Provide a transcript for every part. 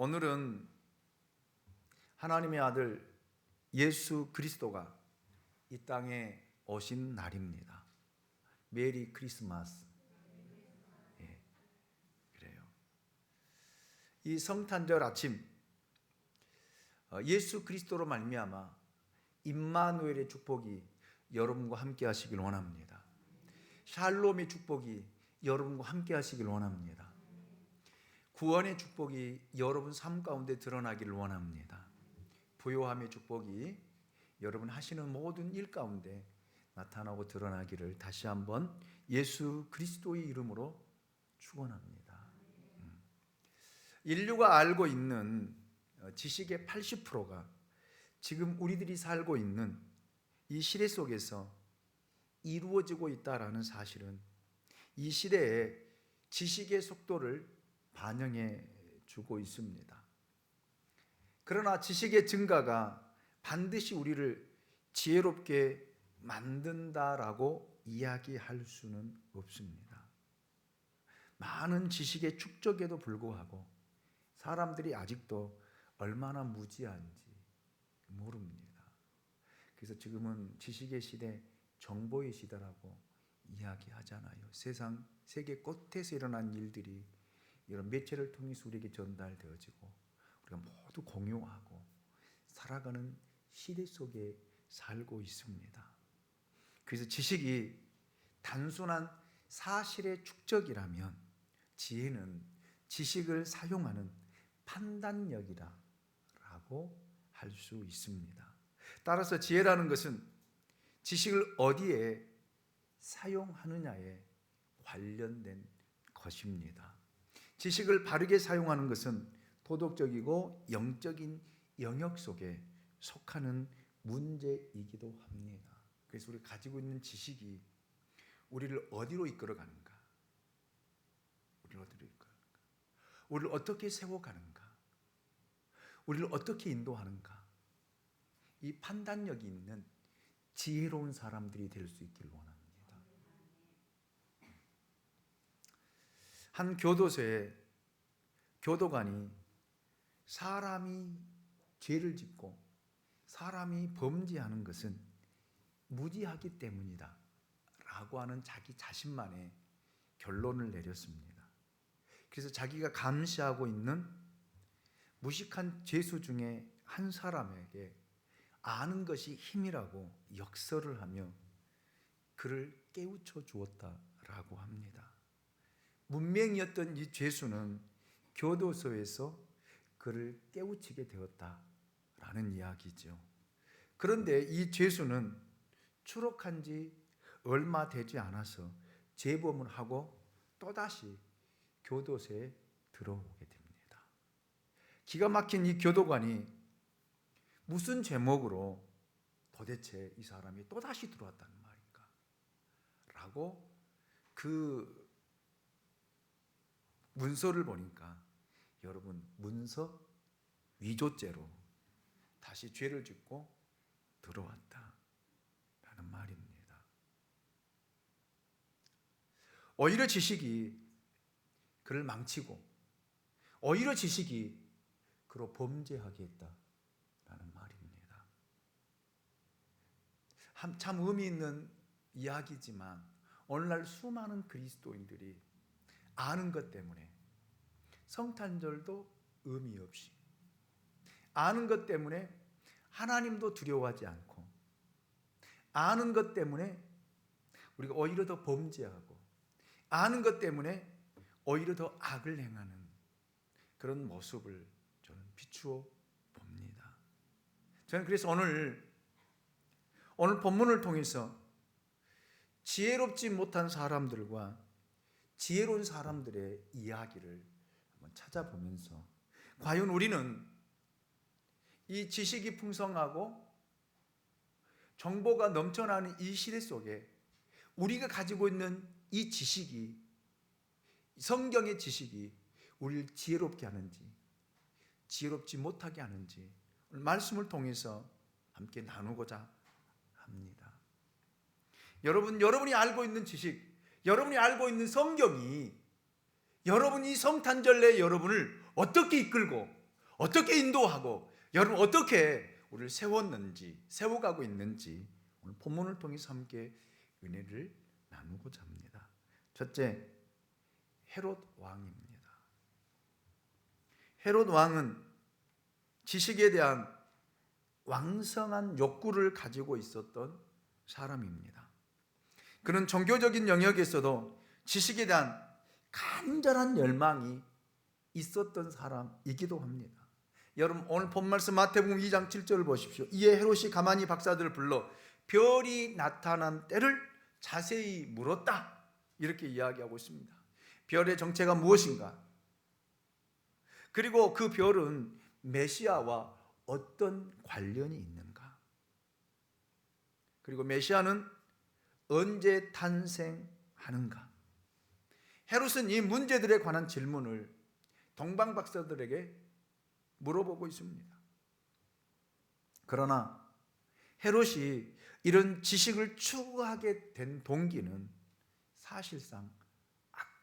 오늘은 하나님의 아들 예수 그리스도가 이 땅에 오신 날입니다. 메리 크리스마스. 예, 그래요. 이 성탄절 아침 예수 그리스도로 말미암아 임마누엘의 축복이 여러분과 함께 하시길 원합니다. 샬롬의 축복이 여러분과 함께 하시길 원합니다. 구원의 축복이 여러분 삶 가운데 드러나기를 원합니다. 부요함의 축복이 여러분 하시는 모든 일 가운데 나타나고 드러나기를 다시 한번 예수 그리스도의 이름으로 축원합니다. 인류가 알고 있는 지식의 80%가 지금 우리들이 살고 있는 이 시대 속에서 이루어지고 있다라는 사실은 이 시대의 지식의 속도를 반영해 주고 있습니다. 그러나 지식의 증가가 반드시 우리를 지혜롭게 만든다라고 이야기할 수는 없습니다. 많은 지식의 축적에도 불구하고 사람들이 아직도 얼마나 무지한지 모릅니다. 그래서 지금은 지식의 시대, 정보의 시대라고 이야기하잖아요. 세계 곳곳에서 일어난 일들이 이런 매체를 통해서 우리에게 전달되어지고 우리가 모두 공유하고 살아가는 시대 속에 살고 있습니다. 그래서 지식이 단순한 사실의 축적이라면 지혜는 지식을 사용하는 판단력이라고 할 수 있습니다. 따라서 지혜라는 것은 지식을 어디에 사용하느냐에 관련된 것입니다. 지식을 바르게 사용하는 것은 도덕적이고 영적인 영역 속에 속하는 문제이기도 합니다. 그래서 우리가 가지고 있는 지식이 우리를 어디로 이끌어가는가? 우리를 어떻게 세워가는가? 우리를 어떻게 인도하는가? 이 판단력이 있는 지혜로운 사람들이 될 수 있기를 원합니다. 한 교도소에 교도관이 사람이 죄를 짓고 사람이 범죄하는 것은 무지하기 때문이다 라고 하는 자기 자신만의 결론을 내렸습니다. 그래서 자기가 감시하고 있는 무식한 죄수 중에 한 사람에게 아는 것이 힘이라고 역설을 하며 그를 깨우쳐 주었다라고 합니다. 문맹이었던 이 죄수는 교도소에서 그를 깨우치게 되었다라는 이야기죠. 그런데 이 죄수는 추록한 지 얼마 되지 않아서 재범을 하고 또다시 교도소에 들어오게 됩니다. 기가 막힌 이 교도관이 무슨 제목으로 도대체 이 사람이 또다시 들어왔다는 말인가? 라고 그 문서를 보니까 여러분 문서 위조죄로 다시 죄를 짓고 들어왔다라는 말입니다. 오히려 지식이 그를 망치고 오히려 지식이 그로 범죄하게 했다라는 말입니다. 참 의미 있는 이야기지만 오늘날 수많은 그리스도인들이 아는 것 때문에 성탄절도 의미 없이 아는 것 때문에 하나님도 두려워하지 않고 아는 것 때문에 우리가 오히려 더 범죄하고 아는 것 때문에 오히려 더 악을 행하는 그런 모습을 저는 비추어 봅니다. 저는 그래서 오늘 본문을 통해서 지혜롭지 못한 사람들과 지혜로운 사람들의 이야기를 한번 찾아보면서 과연 우리는 이 지식이 풍성하고 정보가 넘쳐나는 이 시대 속에 우리가 가지고 있는 이 지식이 성경의 지식이 우리를 지혜롭게 하는지 지혜롭지 못하게 하는지 오늘 말씀을 통해서 함께 나누고자 합니다. 여러분이 알고 있는 지식, 여러분이 알고 있는 성경이 여러분이 성탄절 내 여러분을 어떻게 이끌고 어떻게 인도하고 여러분 어떻게 우리를 세워가고 있는지 오늘 본문을 통해서 함께 은혜를 나누고자 합니다. 첫째, 헤롯 왕입니다. 헤롯 왕은 지식에 대한 왕성한 욕구를 가지고 있었던 사람입니다. 그는 종교적인 영역에서도 지식에 대한 간절한 열망이 있었던 사람이기도 합니다. 여러분 오늘 본 말씀 마태복음 2장 7절을 보십시오. 이에 헤롯이 가만히 박사들을 불러 별이 나타난 때를 자세히 물었다. 이렇게 이야기하고 있습니다. 별의 정체가 무엇인가? 그리고 그 별은 메시아와 어떤 관련이 있는가? 그리고 메시아는 언제 탄생하는가? 헤롯은 이 문제들에 관한 질문을 동방 박사들에게 물어보고 있습니다. 그러나 헤롯이 이런 지식을 추구하게 된 동기는 사실상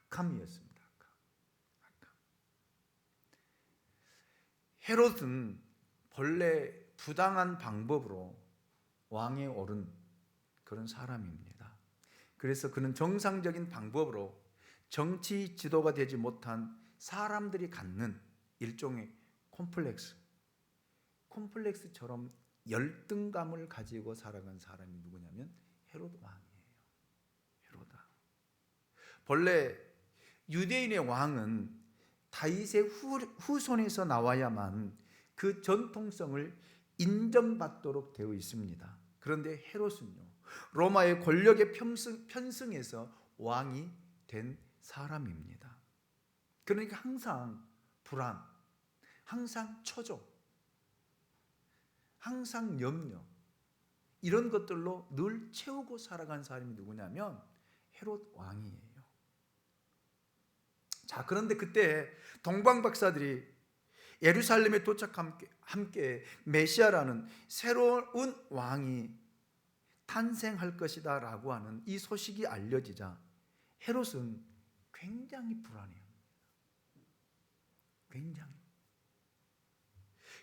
악함이었습니다. 악함. 헤롯은 본래 부당한 방법으로 왕에 오른 그런 사람입니다. 그래서 그는 정상적인 방법으로 정치 지도가 되지 못한 사람들이 갖는 일종의 콤플렉스처럼 열등감을 가지고 살아간 사람이 누구냐면 헤롯 왕이에요. 헤로다. 본래 유대인의 왕은 다윗의 후손에서 나와야만 그 전통성을 인정받도록 되어 있습니다. 그런데 헤롯은요, 로마의 권력에 편승해서 왕이 된 사람입니다. 그러니까 항상 불안, 항상 초조, 항상 염려, 이런 것들로 늘 채우고 살아간 사람이 누구냐면 헤롯 왕이에요. 자, 그런데 그때 동방 박사들이 예루살렘에 도착함 함께 메시아라는 새로운 왕이 탄생할 것이다 라고 하는 이 소식이 알려지자 헤롯은 굉장히 불안해요. 굉장히.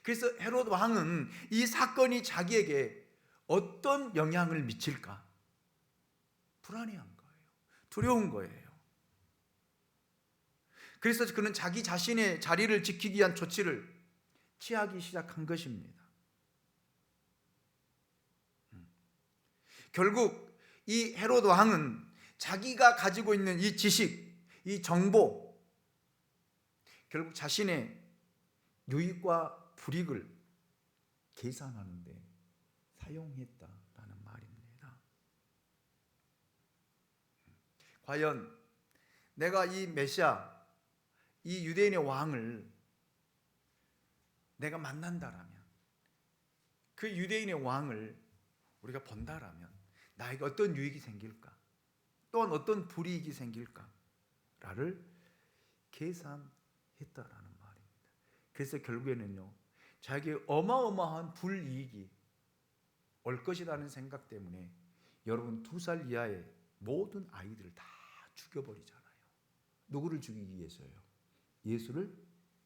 그래서 헤롯 왕은 이 사건이 자기에게 어떤 영향을 미칠까 불안해한 거예요. 두려운 거예요. 그래서 그는 자기 자신의 자리를 지키기 위한 조치를 취하기 시작한 것입니다. 결국 이 헤롯 왕은 자기가 가지고 있는 이 지식, 이 정보, 결국 자신의 유익과 불이익을 계산하는 데 사용했다라는 말입니다. 과연 내가 이 메시아, 이 유대인의 왕을 내가 만난다라면, 그 유대인의 왕을 우리가 본다라면 나에게 어떤 유익이 생길까? 또한 어떤 불이익이 생길까를 계산했다라는 말입니다. 그래서 결국에는요, 자기의 어마어마한 불이익이 올 것이라는 생각 때문에 여러분 2살 이하의 모든 아이들을 다 죽여버리잖아요. 누구를 죽이기 위해서요? 예수를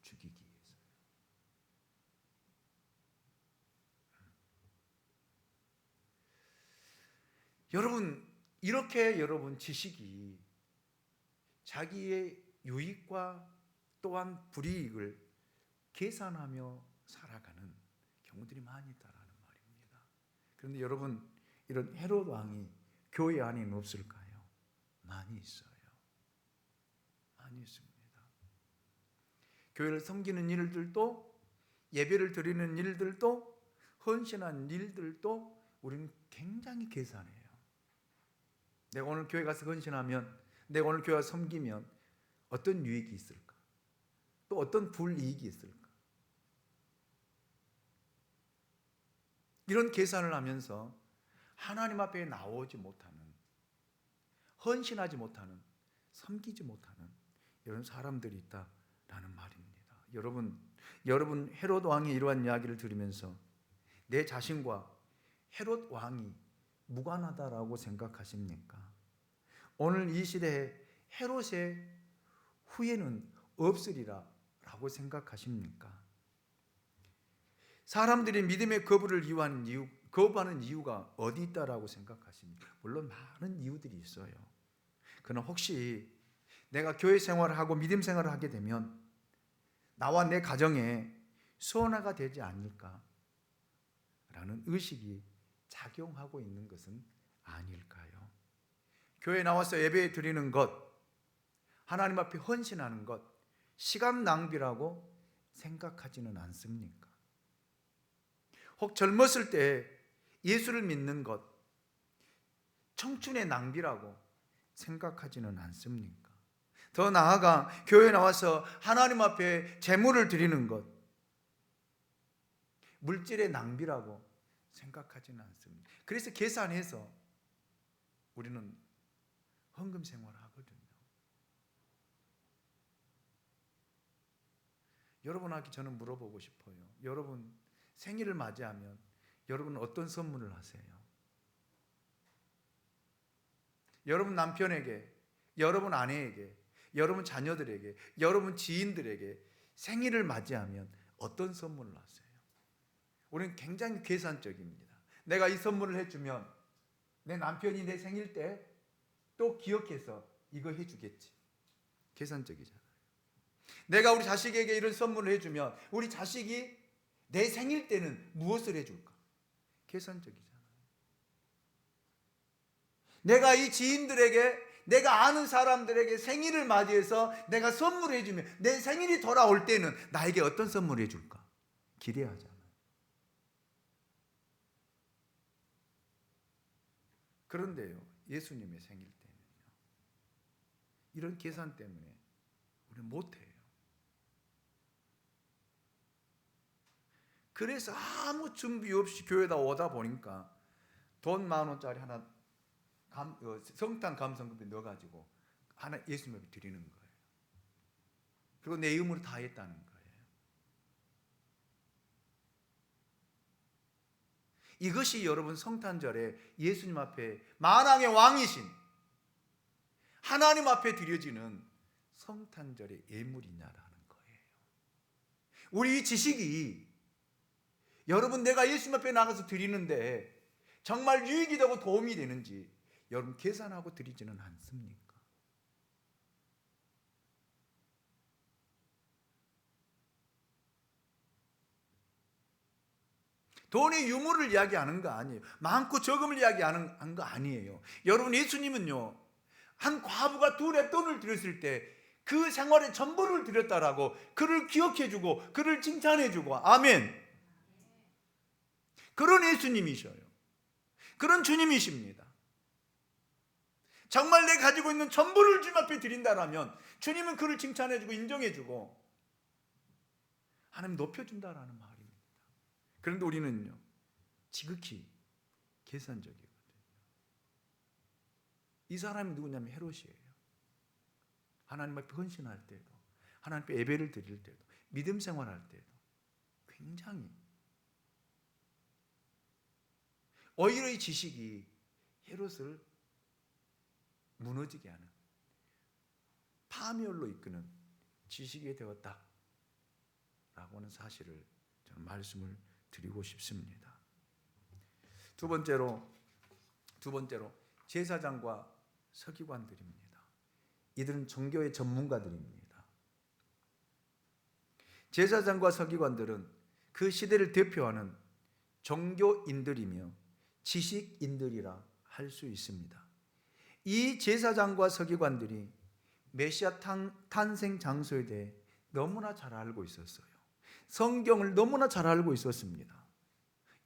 죽이기 위해서요. 여러분, 이렇게 여러분 지식이 자기의 유익과 또한 불이익을 계산하며 살아가는 경우들이 많이 있다라는 말입니다. 그런데 여러분, 이런 헤롯 왕이 교회 안에는 없을까요? 많이 있어요. 많이 있습니다. 교회를 섬기는 일들도, 예배를 드리는 일들도, 헌신한 일들도 우리는 굉장히 계산해요. 내가 오늘 교회 가서 헌신하면, 내가 오늘 교회 가서 섬기면 어떤 유익이 있을까? 또 어떤 불이익이 있을까? 이런 계산을 하면서 하나님 앞에 나오지 못하는, 헌신하지 못하는, 섬기지 못하는 이런 사람들이 있다라는 말입니다. 여러분 헤롯 왕의 이러한 이야기를 들으면서 내 자신과 헤롯 왕이 무관하다라고 생각하십니까? 오늘 이 시대에 헤롯의 후예는 없으리라 라고 생각하십니까? 사람들이 믿음의 거부하는 이유가 어디 있다라고 생각하십니까? 물론 많은 이유들이 있어요. 그러나 혹시 내가 교회 생활을 하고 믿음 생활을 하게 되면 나와 내 가정에 손해가 되지 않을까 라는 의식이 작용하고 있는 것은 아닐까요? 교회 나와서 예배 드리는 것, 하나님 앞에 헌신하는 것, 시간 낭비라고 생각하지는 않습니까? 혹 젊었을 때 예수를 믿는 것, 청춘의 낭비라고 생각하지는 않습니까? 더 나아가 교회에 나와서 하나님 앞에 제물을 드리는 것, 물질의 낭비라고 생각하지는 않습니다. 그래서 계산해서 우리는 헌금 생활을 하거든요. 여러분에게 저는 물어보고 싶어요. 여러분 생일을 맞이하면 여러분은 어떤 선물을 하세요? 여러분 남편에게, 여러분 아내에게, 여러분 자녀들에게, 여러분 지인들에게 생일을 맞이하면 어떤 선물을 하세요? 우리는 굉장히 계산적입니다. 내가 이 선물을 해주면 내 남편이 내 생일 때 또 기억해서 이거 해주겠지. 계산적이잖아요. 내가 우리 자식에게 이런 선물을 해주면 우리 자식이 내 생일 때는 무엇을 해줄까? 계산적이잖아요. 내가 이 지인들에게, 내가 아는 사람들에게 생일을 맞이해서 내가 선물을 해주면 내 생일이 돌아올 때는 나에게 어떤 선물을 해줄까? 기대하잖아요. 그런데요, 예수님의 생일 때는요, 이런 계산 때문에 우리는 못해요. 그래서 아무 준비 없이 교회에다 오다 보니까 돈 10,000원짜리 하나 성탄 감성금에 넣어가지고 하나 예수님께 드리는 거예요. 그리고 내 의무를 다 했다는 거예요. 이것이 여러분 성탄절에 예수님 앞에 만왕의 왕이신 하나님 앞에 드려지는 성탄절의 예물이냐라는 거예요. 우리 이 지식이 여러분 내가 예수님 앞에 나가서 드리는데 정말 유익이 되고 도움이 되는지 여러분 계산하고 드리지는 않습니까? 돈의 유무를 이야기하는 거 아니에요. 많고 적음을 이야기하는 거 아니에요. 여러분 예수님은요, 한 과부가 2랩돈을 드렸을 때 그 생활의 전부를 드렸다라고 그를 기억해주고 그를 칭찬해주고, 아멘. 그런 예수님이셔요. 그런 주님이십니다. 정말 내 가지고 있는 전부를 주님 앞에 드린다라면 주님은 그를 칭찬해주고 인정해주고 하나님 높여준다라는 말입니다. 그런데 우리는요, 지극히 계산적이거든요. 이 사람이 누구냐면 헤롯이에요. 하나님 앞에 헌신할 때도, 하나님 앞에 예배를 드릴 때도, 믿음 생활할 때도 굉장히, 오히려 이 지식이 헤롯을 무너지게 하는, 파멸로 이끄는 지식이 되었다 라고 하는 사실을 저는 말씀을 드리고 싶습니다. 두 번째로 제사장과 서기관들입니다. 이들은 종교의 전문가들입니다. 제사장과 서기관들은 그 시대를 대표하는 종교인들이며 지식인들이라 할 수 있습니다. 이 제사장과 서기관들이 메시아 탄생 장소에 대해 너무나 잘 알고 있었어요. 성경을 너무나 잘 알고 있었습니다.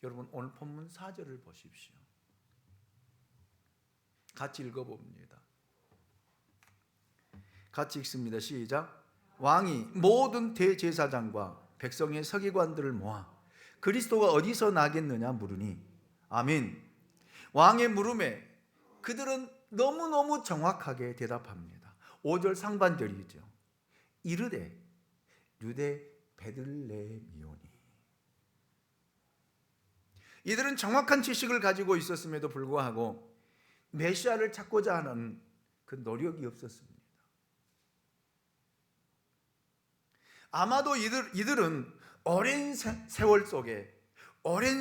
여러분 오늘 본문 4절을 보십시오. 같이 읽어봅니다. 같이 읽습니다. 시작. 왕이 모든 대제사장과 백성의 서기관들을 모아 그리스도가 어디서 나겠느냐 물으니, 아멘. 왕의 물음에 그들은 너무너무 정확하게 대답합니다. 5절 상반절이죠. 이르되 유대 베들레헴이오니. 이들은 정확한 지식을 가지고 있었음에도 불구하고 메시아를 찾고자 하는 그 노력이 없었습니다. 아마도 이들은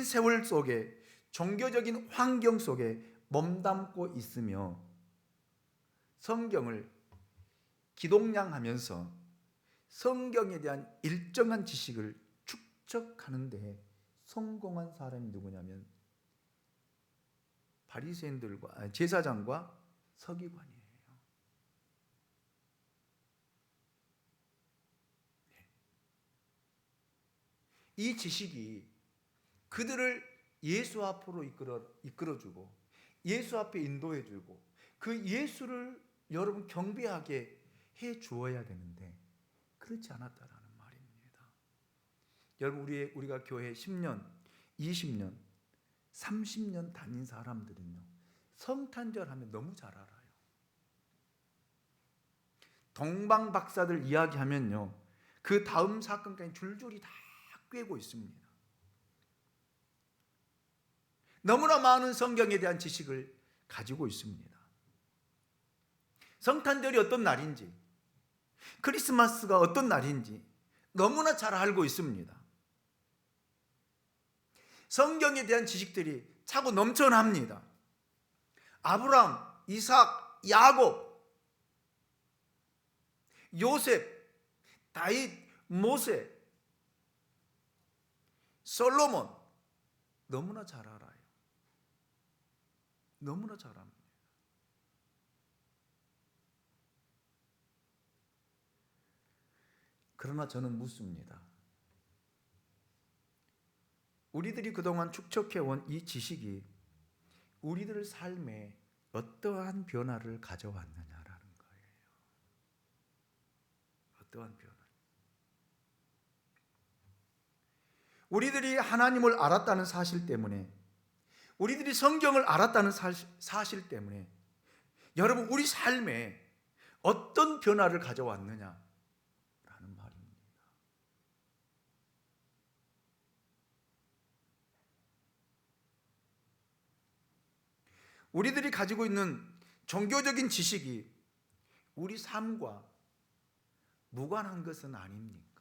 세월 속에 종교적인 환경 속에 몸담고 있으며 성경을 기독량하면서 성경에 대한 일정한 지식을 축적하는 데 성공한 사람이 누구냐면 바리새인들과 제사장과 서기관이에요. 이 지식이 그들을 예수 앞으로 이끌어주고 예수 앞에 인도해주고 그 예수를 여러분 경배하게 해 주어야 되는데 그렇지 않았다라는 말입니다. 여러분 우리가 교회 10년, 20년, 30년 다닌 사람들은요 성탄절 하면 너무 잘 알아요. 동방 박사들 이야기하면요 그 다음 사건까지 줄줄이 다 꿰고 있습니다. 너무나 많은 성경에 대한 지식을 가지고 있습니다. 성탄절이 어떤 날인지, 크리스마스가 어떤 날인지 너무나 잘 알고 있습니다. 성경에 대한 지식들이 차고 넘쳐납니다. 아브라함, 이삭, 야곱, 요셉, 다윗, 모세, 솔로몬 너무나 잘 알아요. 너무나 잘 압니다. 그러나 저는 묻습니다. 우리들이 그동안 축적해온 이 지식이 우리들 삶에 어떠한 변화를 가져왔느냐라는 거예요. 어떠한 변화? 우리들이 하나님을 알았다는 사실 때문에, 우리들이 성경을 알았다는 사실 때문에 여러분 우리 삶에 어떤 변화를 가져왔느냐라는 말입니다. 우리들이 가지고 있는 종교적인 지식이 우리 삶과 무관한 것은 아닙니까?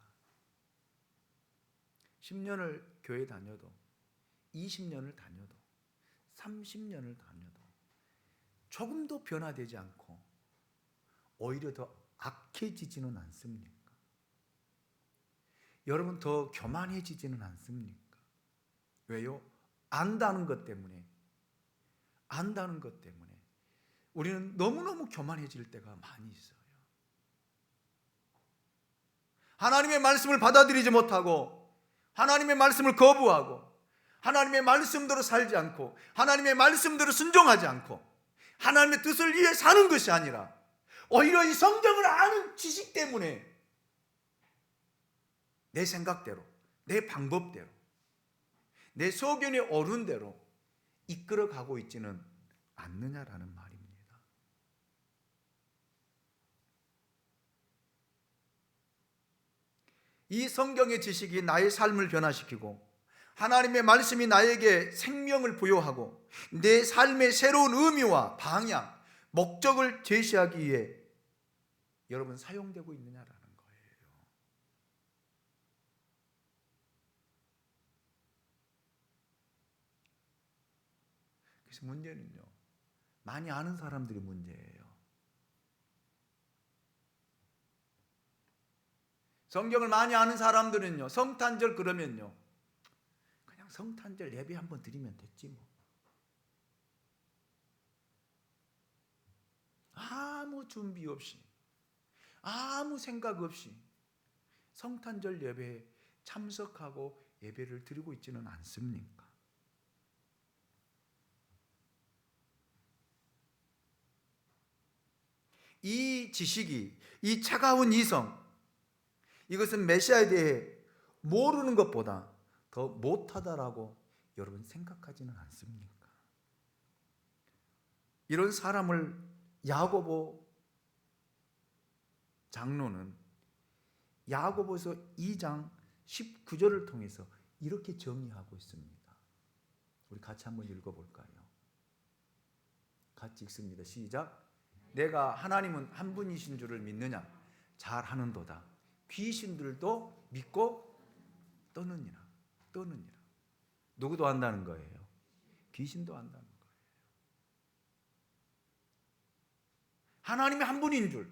10년을 교회 다녀도 20년을 다녀도 30년을 다녀도 조금도 변화되지 않고 오히려 더 악해지지는 않습니까? 여러분 더 교만해지지는 않습니까? 왜요? 안다는 것 때문에 우리는 너무너무 교만해질 때가 많이 있어요. 하나님의 말씀을 받아들이지 못하고 하나님의 말씀을 거부하고 하나님의 말씀대로 살지 않고 하나님의 말씀대로 순종하지 않고 하나님의 뜻을 위해 사는 것이 아니라 오히려 이 성경을 아는 지식 때문에 내 생각대로, 내 방법대로, 내 소견에 오른 대로 이끌어가고 있지는 않느냐라는 말입니다. 이 성경의 지식이 나의 삶을 변화시키고 하나님의 말씀이 나에게 생명을 부여하고 내 삶의 새로운 의미와 방향, 목적을 제시하기 위해 여러분 사용되고 있느냐라는 거예요. 그래서 문제는요, 많이 아는 사람들이 문제예요. 성경을 많이 아는 사람들은요, 성탄절 그러면요, 그냥 성탄절 예배 한번 드리면 됐지 뭐. 아무 준비 없이, 아무 생각 없이 성탄절 예배에 참석하고 예배를 드리고 있지는 않습니까? 이 지식이, 이 차가운 이성, 이것은 메시아에 대해 모르는 것보다 더 못하다라고 여러분 생각하지는 않습니까? 이런 사람을 야고보 장로는 야고보서 2장 19절을 통해서 이렇게 정의하고 있습니다. 우리 같이 한번 읽어볼까요? 같이 읽습니다. 시작. 내가 하나님은 한 분이신 줄을 믿느냐? 잘하는도다. 귀신들도 믿고 떠느니라. 떠느니라. 누구도 한다는 거예요? 귀신도 한다는 거예요. 하나님이 한 분인 줄,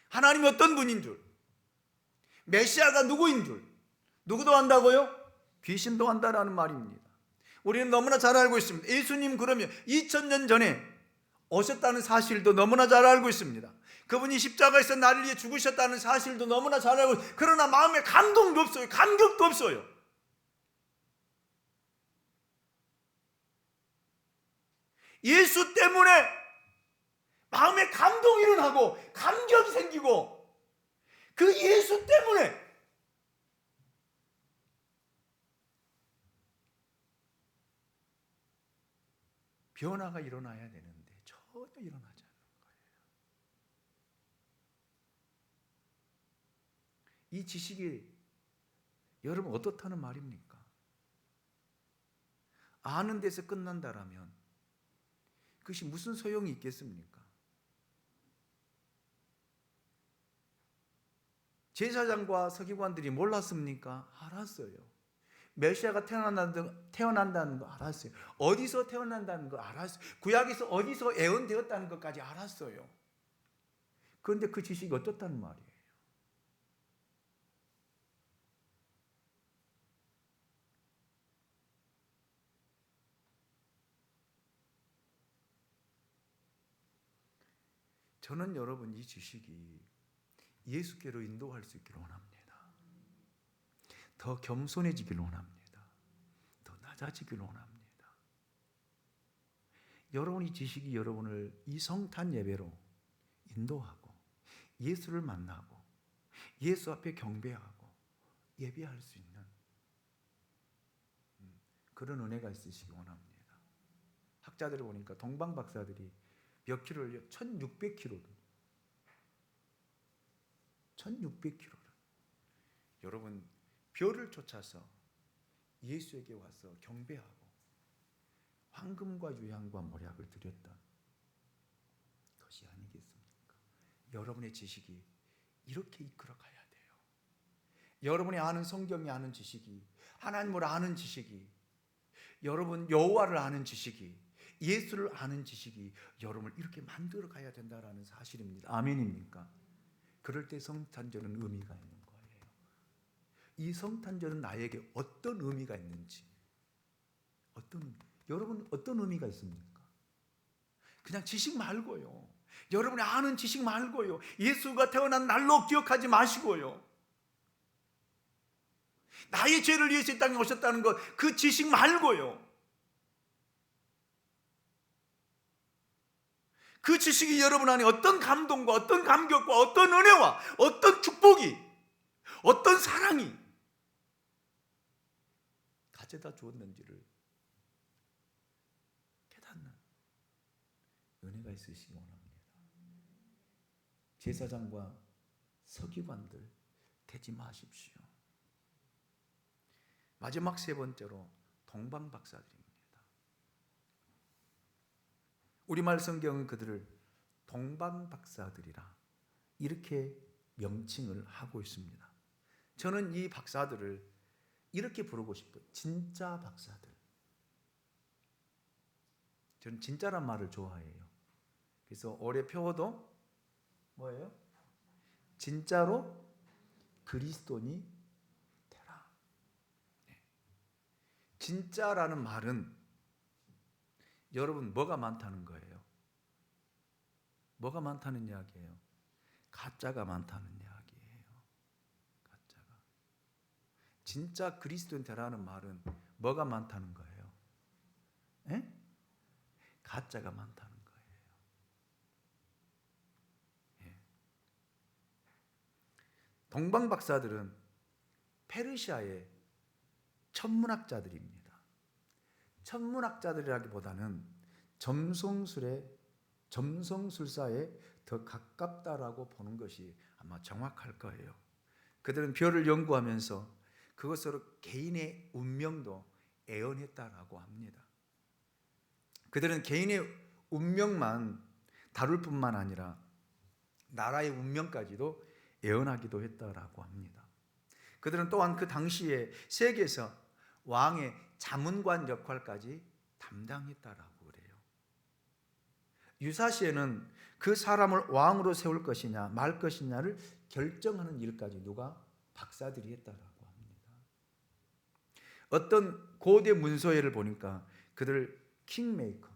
하나님이 어떤 분인 줄, 메시아가 누구인 줄 누구도 한다고요? 귀신도 한다라는 말입니다. 우리는 너무나 잘 알고 있습니다. 예수님 그러면 2000년 전에 오셨다는 사실도 너무나 잘 알고 있습니다. 그분이 십자가에서 나를 위해 죽으셨다는 사실도 너무나 잘 알고 있습니다. 그러나 마음에 감동도 없어요. 감격도 없어요. 예수 때문에 마음에 감동이 일어나고 감격이 생기고 그 예수 때문에 변화가 일어나야 되는데 전혀 일어나지 않는 거예요. 이 지식이 여러분 어떻다는 말입니까? 아는 데서 끝난다라면 그것이 무슨 소용이 있겠습니까? 제사장과 서기관들이 몰랐습니까? 알았어요. 메시아가 태어난다는 거 알았어요. 어디서 태어난다는 거 알았어요. 구약에서 어디서 예언되었다는 것까지 알았어요. 그런데 그 지식이 어떻다는 말이에요? 저는 여러분 이 지식이 예수께로 인도할 수 있기를 원합니다. 더 겸손해지기를 원합니다. 더 낮아지기를 원합니다. 여러분의 지식이 여러분을 이 성탄 예배로 인도하고 예수를 만나고 예수 앞에 경배하고 예배할 수 있는 그런 은혜가 있으시기 원합니다. 학자들을 보니까 동방 박사들이 몇 킬로를 1600km를 1600km를 여러분 별을 쫓아서 예수에게 와서 경배하고 황금과 유향과 몰약을 드렸던 것이 아니겠습니까? 여러분의 지식이 이렇게 이끌어가야 돼요. 여러분이 아는 성경이 아는 지식이 하나님을 아는 지식이 여러분 여호와를 아는 지식이 예수를 아는 지식이 여러분을 이렇게 만들어 가야 된다라는 사실입니다. 아멘입니까? 그럴 때 성탄절은 의미가 있는 거예요. 이 성탄절은 나에게 어떤 의미가 있는지 여러분 어떤 의미가 있습니까? 그냥 지식 말고요. 여러분이 아는 지식 말고요. 예수가 태어난 날로 기억하지 마시고요. 나의 죄를 위해서 이 땅에 오셨다는 것 그 지식 말고요. 그 지식이 여러분 안에 어떤 감동과 어떤 감격과 어떤 은혜와 어떤 축복이 어떤 사랑이 가져다 주었는지를 깨닫는 은혜가 있으시기 원합니다. 제사장과 서기관들 되지 마십시오. 마지막 세 번째로 동방박사들입니다. 우리말 성경은 그들을 동방박사들이라 이렇게 명칭을 하고 있습니다. 저는 이 박사들을 이렇게 부르고 싶어요. 진짜 박사들. 저는 진짜란 말을 좋아해요. 그래서 올해 표어도 뭐예요? 진짜로 그리스도니 되라. 진짜라는 말은 여러분 뭐가 많다는 거예요? 뭐가 많다는 이야기예요? 가짜가 많다는 이야기예요. 가짜가. 진짜 그리스도인 되라는 말은 뭐가 많다는 거예요? 에? 가짜가 많다는 거예요. 예. 동방 박사들은 페르시아의 천문학자들입니다. 천문학자들이라기보다는 점성술사에 더 가깝다라고 보는 것이 아마 정확할 거예요. 그들은 별을 연구하면서 그것으로 개인의 운명도 예언했다라고 합니다. 그들은 개인의 운명만 다룰 뿐만 아니라 나라의 운명까지도 예언하기도 했다라고 합니다. 그들은 또한 그 당시에 세계에서 왕의 자문관 역할까지 담당했다라고 그래요. 유사시에는 그 사람을 왕으로 세울 것이냐 말 것이냐를 결정하는 일까지 누가? 박사들이 했다라고 합니다. 어떤 고대 문서회를 보니까 그들을 킹메이커,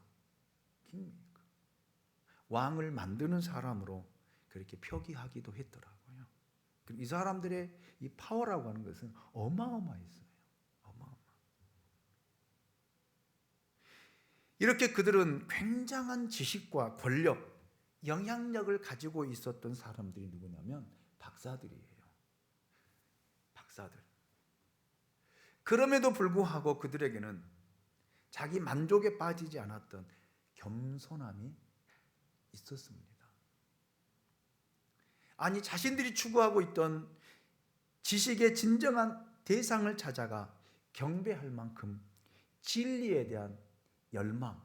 왕을 만드는 사람으로 그렇게 표기하기도 했더라고요. 이 사람들의 이 파워라고 하는 것은 어마어마했어요. 이렇게 그들은 굉장한 지식과 권력, 영향력을 가지고 있었던 사람들이 누구냐면 박사들이에요. 박사들. 그럼에도 불구하고 그들에게는 자기 만족에 빠지지 않았던 겸손함이 있었습니다. 아니, 자신들이 추구하고 있던 지식의 진정한 대상을 찾아가 경배할 만큼 진리에 대한 열망,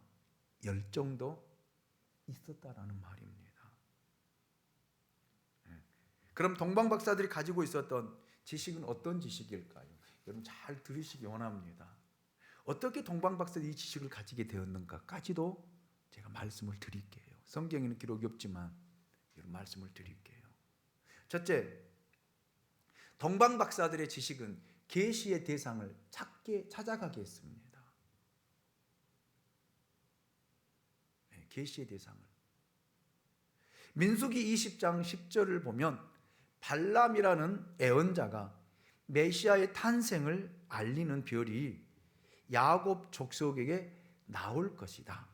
열정도 있었다라는 말입니다. 그럼 동방 박사들이 가지고 있었던 지식은 어떤 지식일까요? 여러분 잘 들으시기 원합니다. 어떻게 동방 박사들이 이 지식을 가지게 되었는가까지도 제가 말씀을 드릴게요. 성경에는 기록이 없지만 여러분 말씀을 드릴게요. 첫째, 동방 박사들의 지식은 계시의 대상을 찾아가게 했습니다. 계시의 대상을. 민수기 20장 10절을 보면 발람이라는 예언자가 메시아의 탄생을 알리는 별이 야곱 족속에게 나올 것이다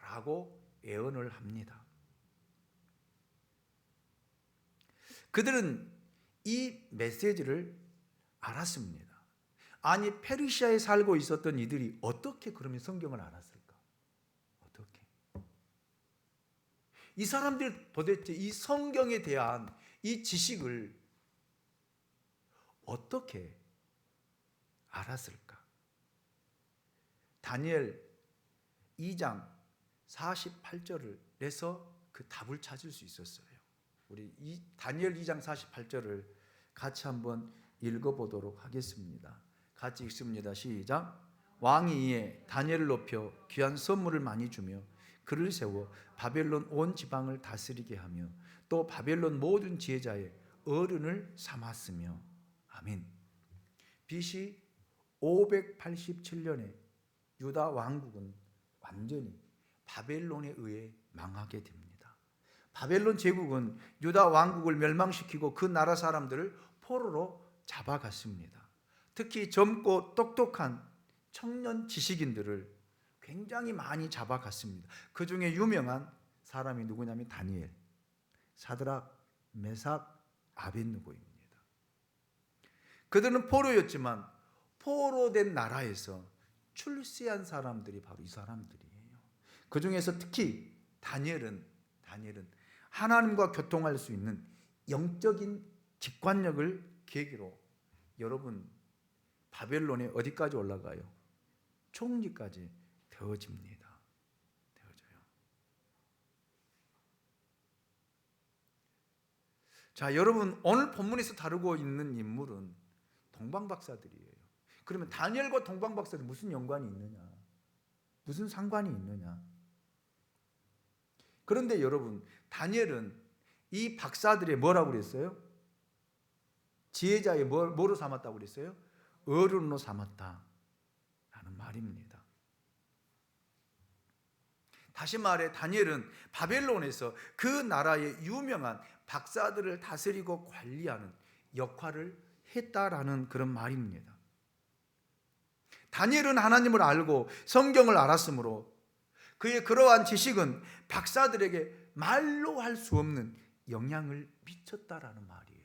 라고 예언을 합니다. 그들은 이 메시지를 알았습니다. 아니, 페르시아에 살고 있었던 이들이 어떻게 그러면 성경을 알았을까? 어떻게? 이 사람들 도대체 이 성경에 대한 이 지식을 어떻게 알았을까? 다니엘 2장 48절을 내서 그 답을 찾을 수 있었어요. 우리 이 다니엘 2장 48절을 같이 한번 읽어보도록 하겠습니다. 같이 읽습니다. 시작. 왕이 이에 다니엘을 높여 귀한 선물을 많이 주며 그를 세워 바벨론 온 지방을 다스리게 하며 또 바벨론 모든 지혜자의 어른을 삼았으며. 아멘. BC 587년에 유다 왕국은 완전히 바벨론에 의해 망하게 됩니다. 바벨론 제국은 유다 왕국을 멸망시키고 그 나라 사람들을 포로로 잡아갔습니다. 특히 젊고 똑똑한 청년 지식인들을 굉장히 많이 잡아갔습니다. 그 중에 유명한 사람이 누구냐면 다니엘, 사드락, 메삭, 아벳느고입니다. 그들은 포로였지만 포로된 나라에서 출세한 사람들이 바로 이 사람들이에요. 그 중에서 특히 다니엘은 하나님과 교통할 수 있는 영적인 직관력을 계기로 여러분 바벨론에 어디까지 올라가요? 총리까지 되어집니다. 되어져요. 자, 여러분 오늘 본문에서 다루고 있는 인물은 동방박사들이에요. 그러면 다니엘과 동방박사들 무슨 연관이 있느냐? 무슨 상관이 있느냐? 그런데 여러분 다니엘은 이 박사들의 뭐라고 그랬어요? 지혜자의 뭐로 삼았다고 그랬어요? 어른으로 삼았다 라는 말입니다. 다시 말해 다니엘은 바벨론에서 그 나라의 유명한 박사들을 다스리고 관리하는 역할을 했다라는 그런 말입니다. 다니엘은 하나님을 알고 성경을 알았으므로 그의 그러한 지식은 박사들에게 말로 할 수 없는 영향을 미쳤다라는 말이에요.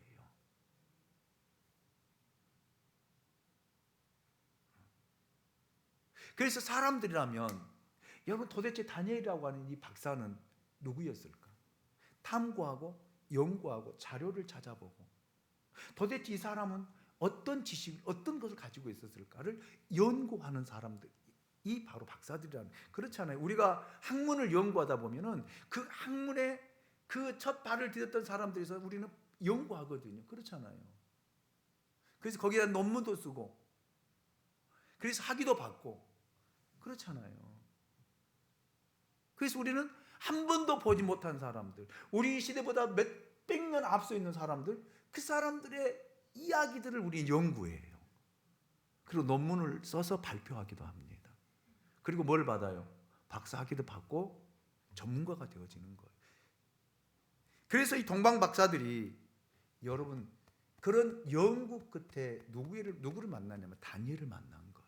그래서 사람들이라면 여러분 도대체 다니엘이라고 하는 이 박사는 누구였을까? 탐구하고 연구하고 자료를 찾아보고 도대체 이 사람은 어떤 지식, 어떤 것을 가지고 있었을까를 연구하는 사람들이 바로 박사들이라는. 그렇잖아요. 우리가 학문을 연구하다 보면은 그 학문에 그 첫 발을 디뎠던 사람들에서 우리는 연구하거든요. 그렇잖아요. 그래서 거기다 논문도 쓰고, 그래서 학위도 받고 그렇잖아요. 그래서 우리는 한 번도 보지 못한 사람들, 우리 시대보다 몇백 년 앞서 있는 사람들, 그 사람들의 이야기들을 우리 연구해요. 그리고 논문을 써서 발표하기도 합니다. 그리고 뭘 받아요? 박사 학위도 받고 전문가가 되어지는 거예요. 그래서 이 동방 박사들이, 여러분, 그런 연구 끝에 누구를 만나냐면 다니엘을 만난 거예요.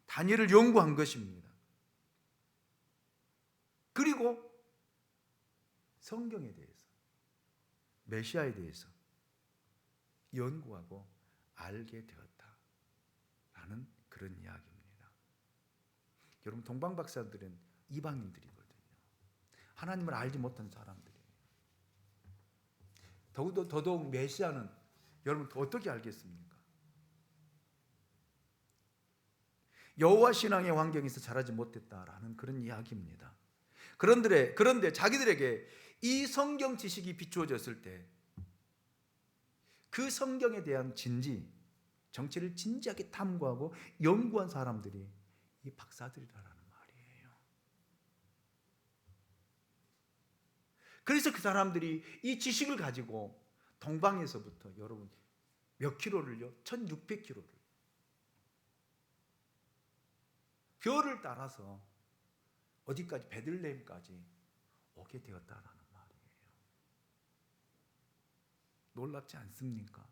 다니엘을 연구한 것입니다. 그리고 성경에 대해서, 메시아에 대해서 연구하고 알게 되었다라는 그런 이야기입니다. 여러분, 동방 박사들은 이방인들이거든요. 하나님을 알지 못한 사람들이에요. 더더욱 메시아는 여러분 어떻게 알겠습니까? 여호와 신앙의 환경에서 자라지 못했다라는 그런 이야기입니다. 그런데 자기들에게 이 성경 지식이 비추어졌을 때 그 성경에 대한 정체를 진지하게 탐구하고 연구한 사람들이 이 박사들이라는 말이에요. 그래서 그 사람들이 이 지식을 가지고 동방에서부터 여러분 몇 킬로를요? 1600킬로를 별을 따라서 어디까지? 베들레헴까지 오게 되었다라는 말이에요. 놀랍지 않습니까?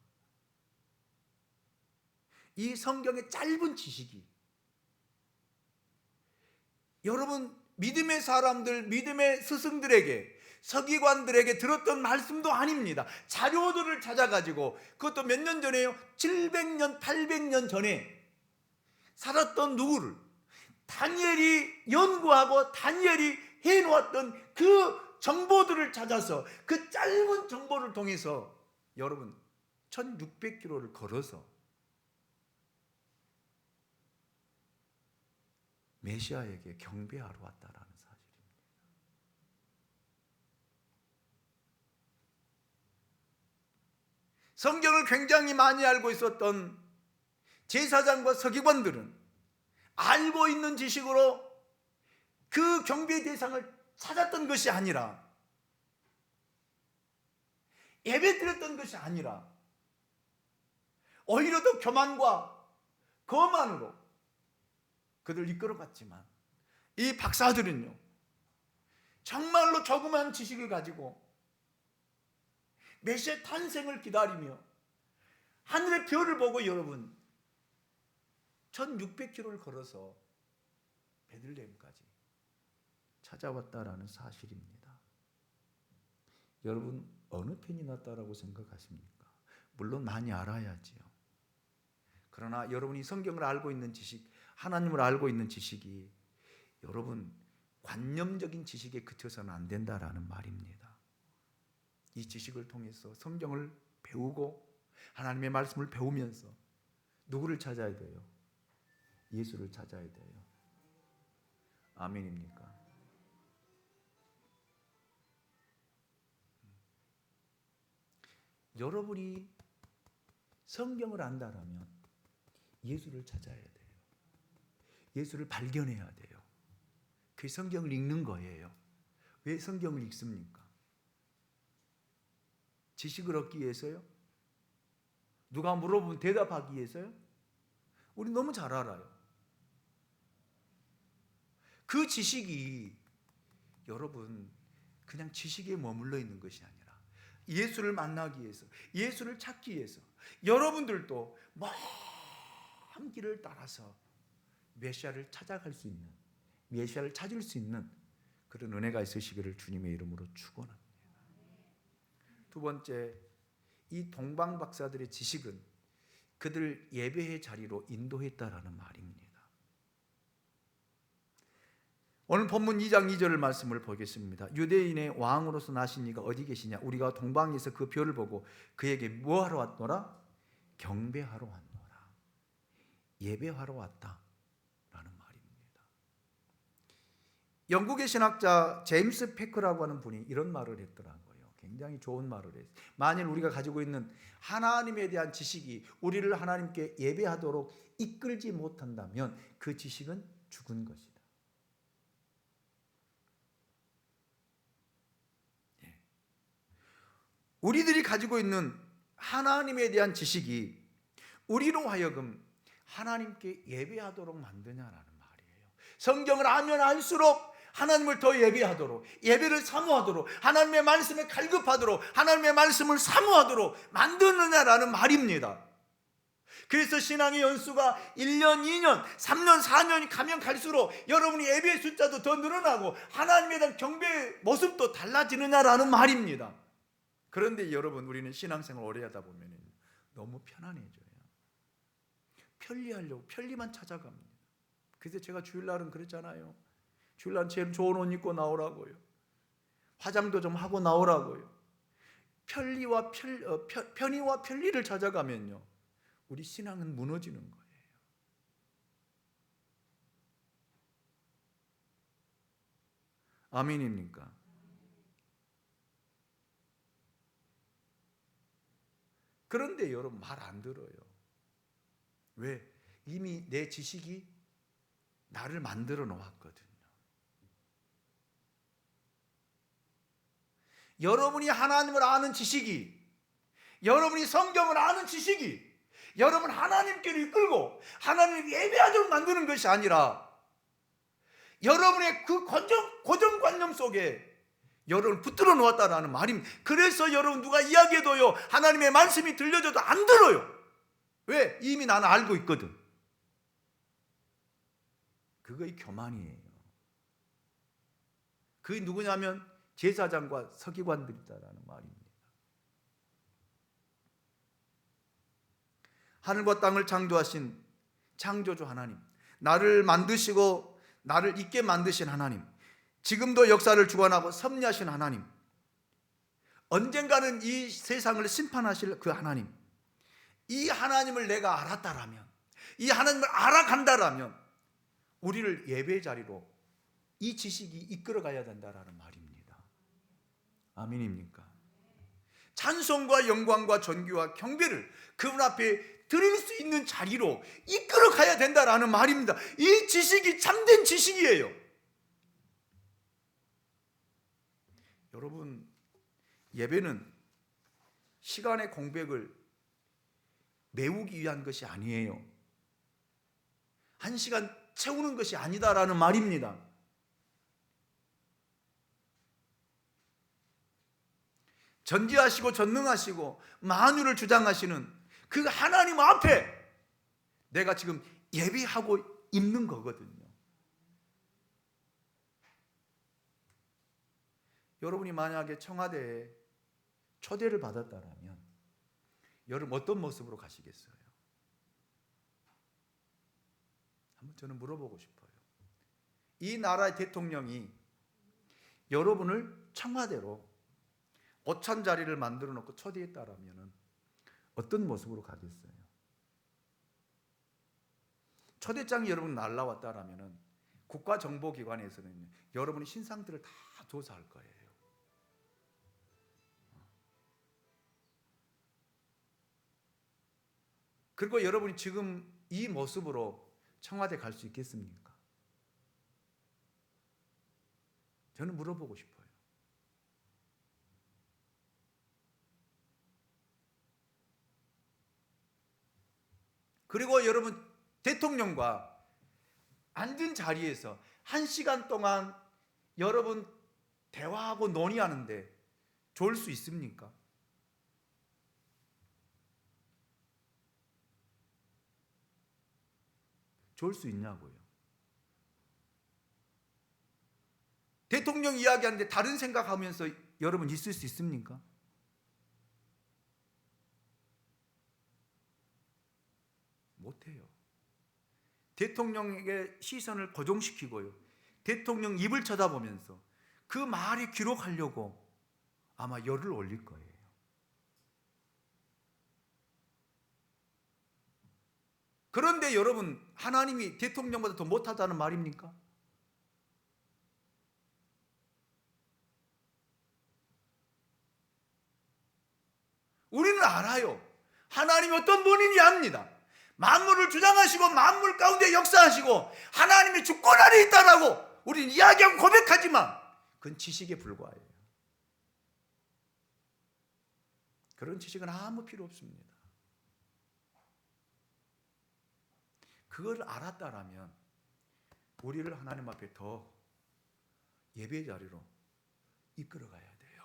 이 성경의 짧은 지식이 여러분 믿음의 사람들, 믿음의 스승들에게, 서기관들에게 들었던 말씀도 아닙니다. 자료들을 찾아가지고, 그것도 몇 년 전에요? 700년, 800년 전에 살았던 누구를 다니엘이 연구하고 다니엘이 해놓았던 그 정보들을 찾아서, 그 짧은 정보를 통해서 여러분 1600km를 걸어서 메시아에게 경배하러 왔다라는 사실입니다. 성경을 굉장히 많이 알고 있었던 제사장과 서기관들은 알고 있는 지식으로 그 경배의 대상을 찾았던 것이 아니라, 예배드렸던 것이 아니라, 오히려 더 교만과 거만으로 그들 이끌어갔지만, 이 박사들은요 정말로 조그만 지식을 가지고 메시아 탄생을 기다리며 하늘의 별을 보고 여러분 1600km를 걸어서 베들레헴까지 찾아왔다라는 사실입니다. 여러분 어느 편이 낫다라고 생각하십니까? 물론 많이 알아야지요. 그러나 여러분이 성경을 알고 있는 지식, 하나님을 알고 있는 지식이 여러분 관념적인 지식에 그쳐서는 안 된다라는 말입니다. 이 지식을 통해서 성경을 배우고 하나님의 말씀을 배우면서 누구를 찾아야 돼요? 예수를 찾아야 돼요. 아멘입니까? 여러분이 성경을 안다라면 예수를 찾아야 돼요. 예수를 발견해야 돼요. 그 성경을 읽는 거예요. 왜 성경을 읽습니까? 지식을 얻기 위해서요? 누가 물어보면 대답하기 위해서요? 우리 너무 잘 알아요. 그 지식이 여러분 그냥 지식에 머물러 있는 것이 아니라 예수를 만나기 위해서, 예수를 찾기 위해서 여러분들도 먼 길을 따라서 메시아를 찾아갈 수 있는, 메시아를 찾을 수 있는 그런 은혜가 있으시기를 주님의 이름으로 축원합니다. 두 번째, 이 동방 박사들의 지식은 그들 예배의 자리로 인도했다라는 말입니다. 오늘 본문 2장 2절 말씀을 보겠습니다. 유대인의 왕으로서 나신 이가 어디 계시냐? 우리가 동방에서 그 별을 보고 그에게 뭐하러 왔노라? 경배하러 왔노라. 예배하러 왔다 라는 말입니다. 영국의 신학자 제임스 패커라고 하는 분이 이런 말을 했더라고요. 굉장히 좋은 말을 했어요. 만일 우리가 가지고 있는 하나님에 대한 지식이 우리를 하나님께 예배하도록 이끌지 못한다면 그 지식은 죽은 것이다. 우리들이 가지고 있는 하나님에 대한 지식이 우리로 하여금 하나님께 예배하도록 만드냐라는 말이에요. 성경을 알면 알수록 하나님을 더 예배하도록, 예배를 사모하도록, 하나님의 말씀에 갈급하도록, 하나님의 말씀을 사모하도록 만드느냐라는 말입니다. 그래서 신앙의 연수가 1년, 2년, 3년, 4년이 가면 갈수록 여러분이 예배의 숫자도 더 늘어나고 하나님에 대한 경배의 모습도 달라지느냐라는 말입니다. 그런데 여러분, 우리는 신앙생활 오래 하다 보면 너무 편안해져요. 편리하려고 편리만 찾아갑니다. 그래서 제가 주일날은 그랬잖아요. 주일날 제일 좋은 옷 입고 나오라고요. 화장도 좀 하고 나오라고요. 편리와 편의와 편리를 찾아가면요, 우리 신앙은 무너지는 거예요. 아멘입니까? 그런데 여러분, 말 안 들어요. 왜? 이미 내 지식이 나를 만들어 놓았거든요. 여러분이 하나님을 아는 지식이, 여러분이 성경을 아는 지식이 여러분 하나님께로 이끌고 하나님을 예배하도록 만드는 것이 아니라 여러분의 그 고정관념 속에 여러분을 붙들어 놓았다라는 말입니다. 그래서 여러분 누가 이야기해도요, 하나님의 말씀이 들려줘도 안 들어요. 왜? 이미 나는 알고 있거든. 그거의 교만이에요. 그게 누구냐면 제사장과 서기관들이다라는 말입니다. 하늘과 땅을 창조하신 창조주 하나님, 나를 만드시고 나를 있게 만드신 하나님, 지금도 역사를 주관하고 섭리하신 하나님, 언젠가는 이 세상을 심판하실 그 하나님, 이 하나님을 내가 알았다라면, 이 하나님을 알아간다라면 우리를 예배 자리로 이 지식이 이끌어가야 된다라는 말입니다. 아멘입니까? 찬송과 영광과 존귀와 경배를 그분 앞에 드릴 수 있는 자리로 이끌어가야 된다라는 말입니다. 이 지식이 참된 지식이에요. 여러분, 예배는 시간의 공백을 메우기 위한 것이 아니에요. 한 시간 채우는 것이 아니다라는 말입니다. 전지하시고 전능하시고 만유를 주장하시는 그 하나님 앞에 내가 지금 예배하고 있는 거거든요. 여러분이 만약에 청와대에 초대를 받았다면 여러분 어떤 모습으로 가시겠어요? 한번 저는 물어보고 싶어요. 이 나라의 대통령이 여러분을 청와대로 오찬 자리를 만들어 놓고 초대했다라면 어떤 모습으로 가겠어요? 초대장이 여러분 날라왔다라면 국가정보기관에서는 여러분의 신상들을 다 조사할 거예요. 그리고 여러분이 지금 이 모습으로 청와대 갈 수 있겠습니까? 저는 물어보고 싶어요. 그리고 여러분 대통령과 앉은 자리에서 1시간 동안 여러분 대화하고 논의하는데 좋을 수 있습니까? 좋을 수 있냐고요. 대통령 이야기하는데 다른 생각하면서 여러분 있을 수 있습니까? 못해요. 대통령에게 시선을 고정시키고요, 대통령 입을 쳐다보면서 그 말이 기록하려고 아마 열을 올릴 거예요. 그런데 여러분, 하나님이 대통령보다 더 못하다는 말입니까? 알아요. 하나님이 어떤 분인지 압니다. 만물을 주장하시고 만물 가운데 역사하시고 하나님의 주권 안에 있다라고 우리는 이야기하고 고백하지만 그건 지식에 불과해요. 그런 지식은 아무 필요 없습니다. 그걸 알았다라면 우리를 하나님 앞에 더 예배 자리로 이끌어가야 돼요.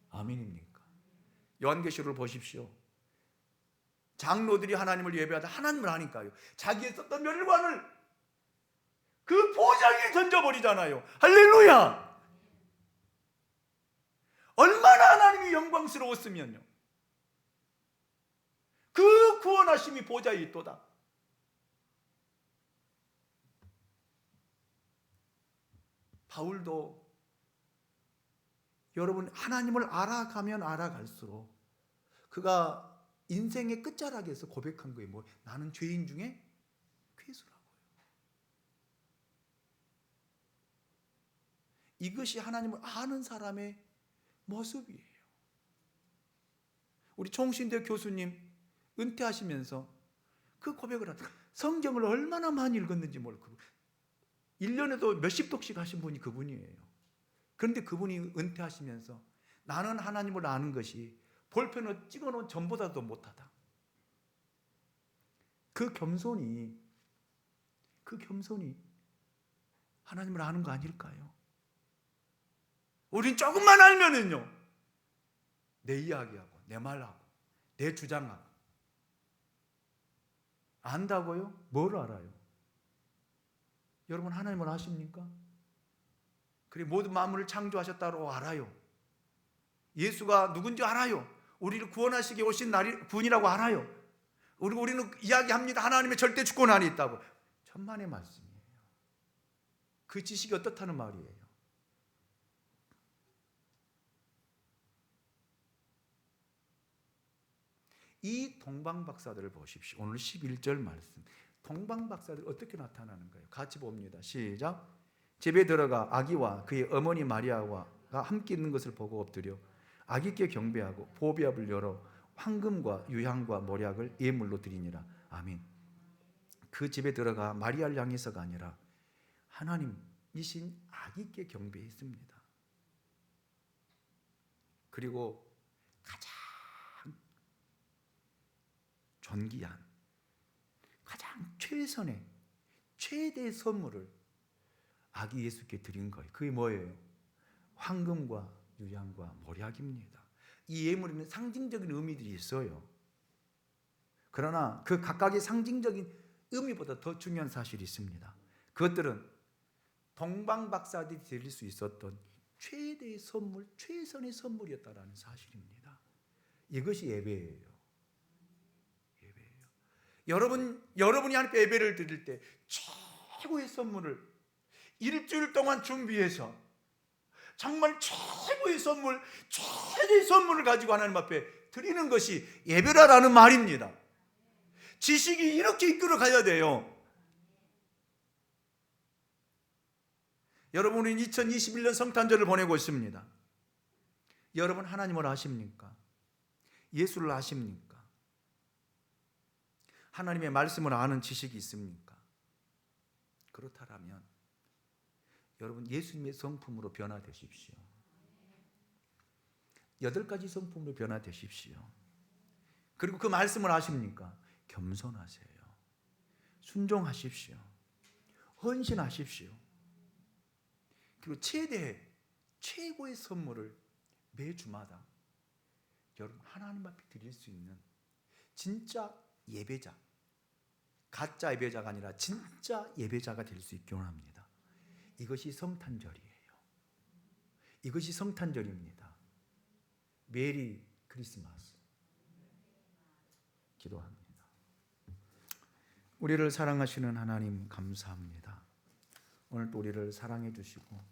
아멘입니까? 요한계시록을 보십시오. 장로들이 하나님을 예배하다 하나님을 아니까요, 자기의 썼던 멸관을 그 보좌 위에 던져버리잖아요. 할렐루야! 얼마나 하나님이 영광스러웠으면요, 그 구원하심이 보좌에 있도다. 바울도 여러분 하나님을 알아가면 알아갈수록 그가 인생의 끝자락에서 고백한 거예요. 뭐, 나는 죄인 중에 괴수라고요. 이것이 하나님을 아는 사람의 모습이에요. 우리 총신대 교수님 은퇴하시면서 그 고백을 하다, 성경을 얼마나 많이 읽었는지 모르고 1년에도 몇십 독씩 하신 분이 그분이에요. 그런데 그분이 은퇴하시면서 나는 하나님을 아는 것이 볼펜을 찍어놓은 전보다도 못하다. 그 겸손이 하나님을 아는 거 아닐까요? 우린 조금만 알면은요, 내 이야기하고 내 말하고 내 주장하고 안다고요? 뭘 알아요? 여러분 하나님을 아십니까? 그리고 모든 만물을 창조하셨다고 알아요. 예수가 누군지 알아요. 우리를 구원하시기 오신 분이라고 알아요. 우리는 이야기합니다. 하나님의 절대 주권 안에 있다고. 천만의 말씀이에요. 그 지식이 어떻다는 말이에요. 이 동방박사들을 보십시오. 오늘 11절 말씀. 동방박사들 어떻게 나타나는가요? 같이 봅니다. 시작. 집에 들어가 아기와 그의 어머니 마리아가 함께 있는 것을 보고 엎드려 아기께 경배하고 보배압을 열어 황금과 유향과 모략을 예물로 드리니라. 아멘. 그 집에 들어가 마리아를 향해서가 아니라 하나님이신 아기께 경배했습니다. 그리고 가장 존귀한, 가장 최선의 최대의 선물을 아기 예수께 드린 거예요. 그게 뭐예요? 황금과 유향과 모략입니다. 이 예물에는 상징적인 의미들이 있어요. 그러나 그 각각의 상징적인 의미보다 더 중요한 사실이 있습니다. 그것들은 동방박사들이 드릴 수 있었던 최대의 선물, 최선의 선물이었다라는 사실입니다. 이것이 예배예요. 여러분이 하나님께 예배를 드릴 때 최고의 선물을 일주일 동안 준비해서 정말 최고의 선물, 최대의 선물을 가지고 하나님 앞에 드리는 것이 예배라는 말입니다. 지식이 이렇게 이끌어 가야 돼요. 여러분은 2021년 성탄절을 보내고 있습니다. 여러분 하나님을 아십니까? 예수를 아십니까? 하나님의 말씀을 아는 지식이 있습니까? 그렇다면 여러분 예수님의 성품으로 변화되십시오. 8가지 성품으로 변화되십시오. 그리고 그 말씀을 아십니까? 겸손하세요. 순종하십시오. 헌신하십시오. 그리고 최고의 선물을 매주마다 여러분 하나님 앞에 드릴 수 있는 진짜 예배자, 가짜 예배자가 아니라 진짜 예배자가 될 수 있기 원합니다. 이것이 성탄절이에요. 이것이 성탄절입니다. 메리 크리스마스. 기도합니다. 우리를 사랑하시는 하나님 감사합니다. 오늘 또 우리를 사랑해 주시고